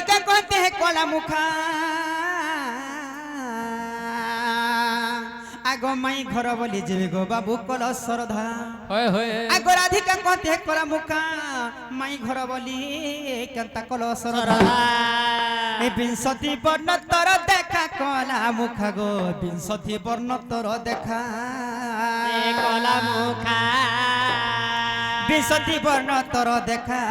राधिका कहते हैं कला मुखा आगो माई घर बोली जीवी गो बाबू कल श्रद्धा आगो राधिका कहते हैं कला मुखा माई घर बोली केंता कल श्रद्धा विंशति वर्ण तर देखा कला मुखा गो विंशति वर्ण तर देखा कला मुखा विंशति वर्ण तर देखा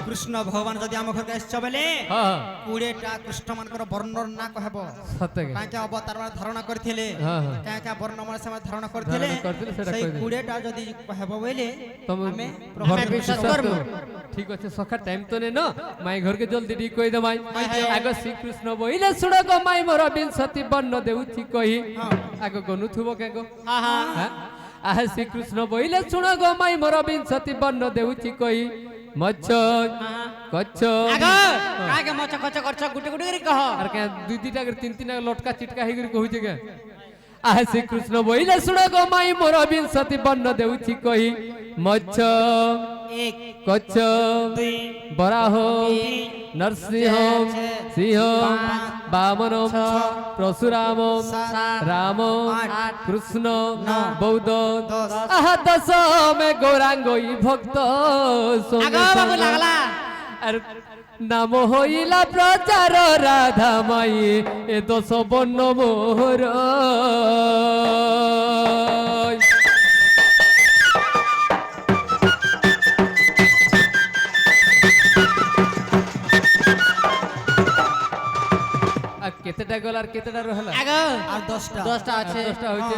कृष्ण भगवान जदि आम घर के बेले 20टा कृष्ण मानकर वर्णर ना कहब क्या अवतार धारणा करथिले क्या वर्ण मन से धारणा करथिले सही 20टा जदि कहब बोले हमें विश्वास करबो ठीक अछि सखा टाइम तो ने न माई घर के जल्दी ठीक कहि दे माई आगो श्री कृष्ण बोइले सुनो गो माई मोर विंशति वर्ण देउछि कहि आगो गनु थुबो के गो हां हां आह श्री कृष्ण बोइले सुनो गो माई मोर विंशति वर्ण देउछि कहि मच्छ कच्छ आगो कागे मच्छ कच्छ करछ गुटे गुटे करी कह अरे के दुई दुईटा कर तीन तीन लटका चिटका हे करी कहू छै के आह श्री कृष्ण बोइले सुनो गो माई मोर विंशति वर्ण देउछि कहि मच्छ एक कच्छ दुई बराह नरसिंह सिंह वामन परशुराम राम कृष्ण बौद्ध आह 10 में गौरांग भक्त अरे नाम होइला प्रचार राधा माई ए 10 वर्ण मोहर केतेटा गलार केतेटा रहला आगो आ 10टा আছে 10टा होइছে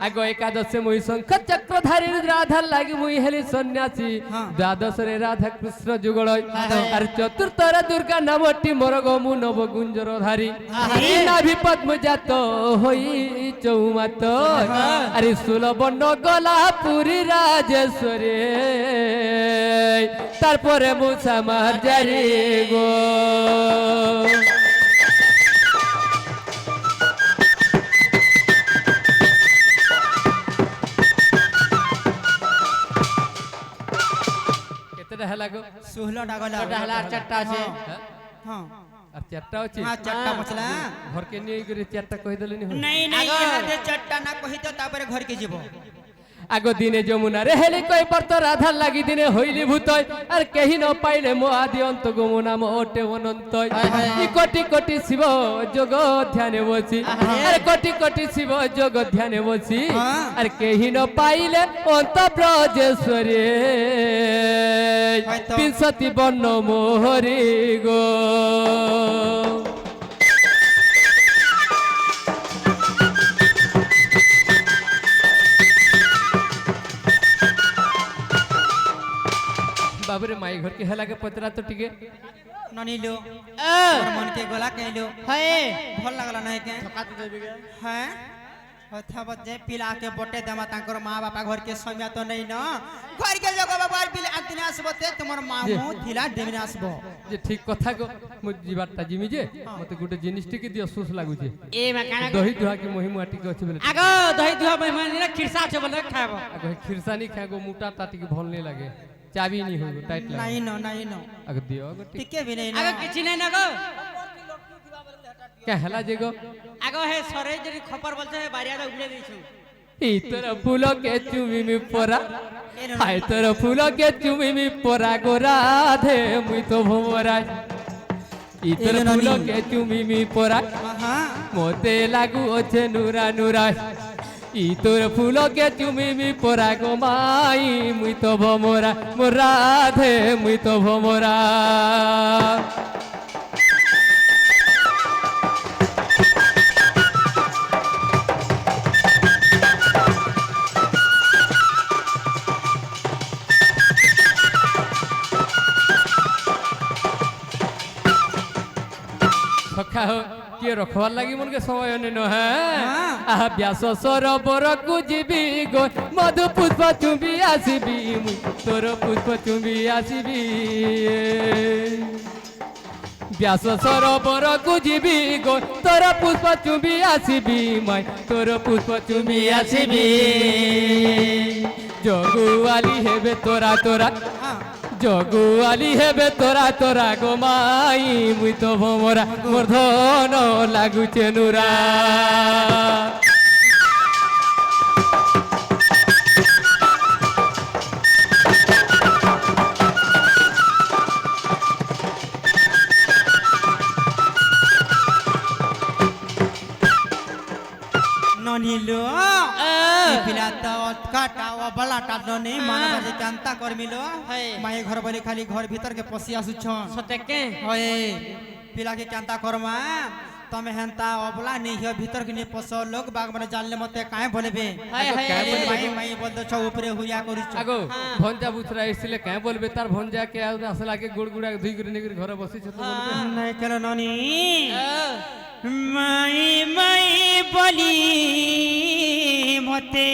आगो एकादश मुई शंख चक्रधारी राधा लागि मुई हेली सन्यासी द्वादश रे राधा कृष्ण जुगलय आर चतुर्थ रे दुर्गा नवटी मोर गमु नव गुंजर धारी नाभि पद्म जात होई चौमात अरे 16 वर्ण गला पुरी राजेश्वरी तारपरे मुसा मार जारी गो लागो 16टा गला 4टा আছে हां আর 4টা আছে हां 4टा मछला घर के नहीं करे 4टा कहि देलनी हो नहीं नहीं यहाँ 4टा ना कहि तो तापर घर के जीवो आगो दिने जमुना रे हेली कोई परत राधा लागि दिने होइली भूतय आर केहि न पाइले मो आदि अंत गमुना मोटे अनंतय ई कोटि कोटि शिव जोग ध्यान बसी आर कोटि कोटि शिव जोग ध्यान बसी आर केहि न पाइले अंत ब्रजेश्वरी विंशति वर्ण मोहरी गो बाबरे माई घर के हला के पतरा तो टिके ननीलो और मन के गोला कहलो हे भल लागला नहीं के थका तो देबे हैं हथा बजे पिला के बटे देमा तांकर मां बापा घर के समय तो नहीं न घर के जगह बाबा बिल आदिने आसबते तुमर मामू थिला देमिने आसबो जे ठीक कथा को मु जीवाटा जिमी जे मते गुटे जिनिस टिके दियो सुस लागु जे ए मा काना दही दुहा के मोहि मुआ टिके अछि बेले आगो दही दुहा महिमा ने खिरसा छ बोले खाबो आगो खिरसा नहीं खागो मोटा टाटी के भल नहीं लागे चाबी नहीं होगो टाइट लागे नहीं न आगो दियो आगो टिके भी नहीं आगो किछि नहीं न गो क्या हला जेगो आगो हे सरे जरी खपर बोलते बारिया रे उगले दैछु ई तोरा फूल के चुमी में परा हाय तोरा फूल के चुमी में परा गो राधे मुई तो भमरा ई तोरा फूल के चुमी में परा मोते लागू ओछे नुरा नुरा ई तोर फूल के चुमी में परा गो माई मुई तो भमरा मोर राधे मुई तो भमरा सखा हो किए रखवार लगी मन के समय न है आह व्यास सरोवर को जीबी गो मधु पुष्प चुंबी आसीबी तोर पुष्प चुंबी आसीबी ব্যাস সরোবরকু ଯିବି গো তোর পুষ্প চুমি আসিবি মাই তোর পুষ্প চুমি আসিবি জগুয়ালি হেবে তোরা তোরা জগুয়ালি হেবে তোরা তোরা গো মাই মুই তো ভমরা মোর ধন লাগুছে নুরা ননিলো পিলা তো কাটা ও বলাটা ননি মানবাজি কান্তা করমিলো মাই ঘর বলি খালি ঘর ভিতর কে পসি আসুছন সতেকে হয় পিলা কে কান্তা করমা তুমি হেনতা অবলা নেই হিও ভিতর কে নি পস লোক বাগ মানে জানলে মতে কায় বলবে মাই মাই বলদ ছ উপরে হুইয়া করিছ আগো ভঞ্জা বুতরা এসলে কায় বলবে তার ভঞ্জা কে আসলা কে গুড়গুড়া ধুই করে নিগির ঘরে বসিছ তো বলবে নাই কেন ননি মাই মাই বলি মতে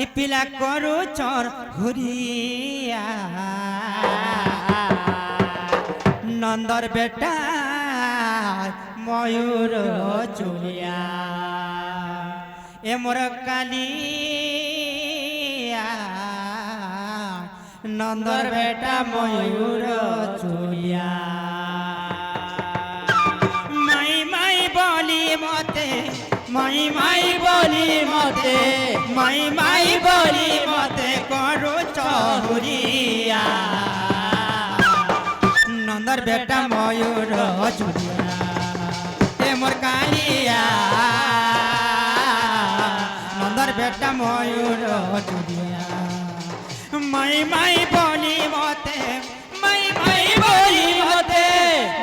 ইপিলা করু চর হুরিয়া নন্দর বেটা ময়ূর চুলিয়া এ মোর কালিয়া নন্দর বেটা ময়ূর চুলিয়া মাই মাই বলি মতে মাই মাই বলি মতে মাই মাই বলি মতে করু চহুরিয়া নন্দর বেটা ময়ূর চুলিয়া এ মোর কালিয়া নন্দর বেটা ময়ূর চুলিয়া মাই মাই বলি মতে মাই মাই বলি মতে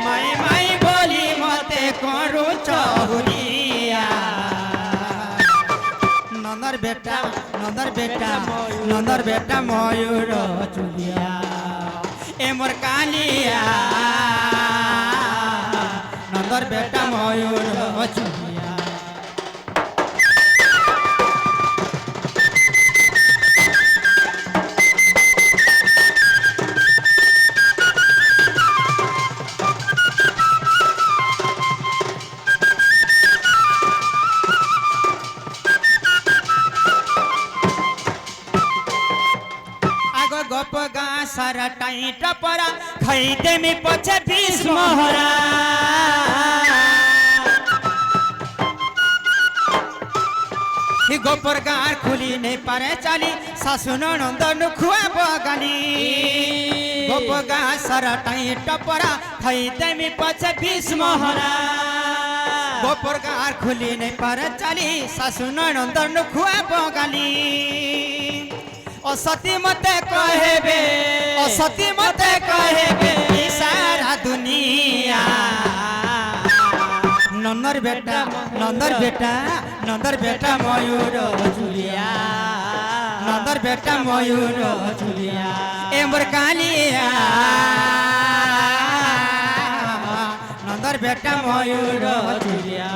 মাই মাই বলি মতে করু চহুরিয়া নন্দর বেটা নন্দর বেটা নন্দর বেটা ময়ূর চুলিয়া এ মোর কালিয়া নন্দর বেটা ময়ূর চুলিয়া गप गा सारा टाइट परा खैदे में पछे बीस मोहरा गोपर गार खुली नहीं पारे चाली सासु नंदन खुआ बगाली गोप गा सारा टाइट परा खैदे में पछे बीस मोहरा गोपर गार खुली नहीं पारे चाली सासु नंदन खुआ बगाली असती मते कहबे असती मते कहबे सारा दुनिया नंदर बेटा नंदर बेटा नंदर बेटा मयूर चुलिया नंदर बेटा मयूर चुलिया ए मोर कालिया नंदर बेटा मयूर चुलिया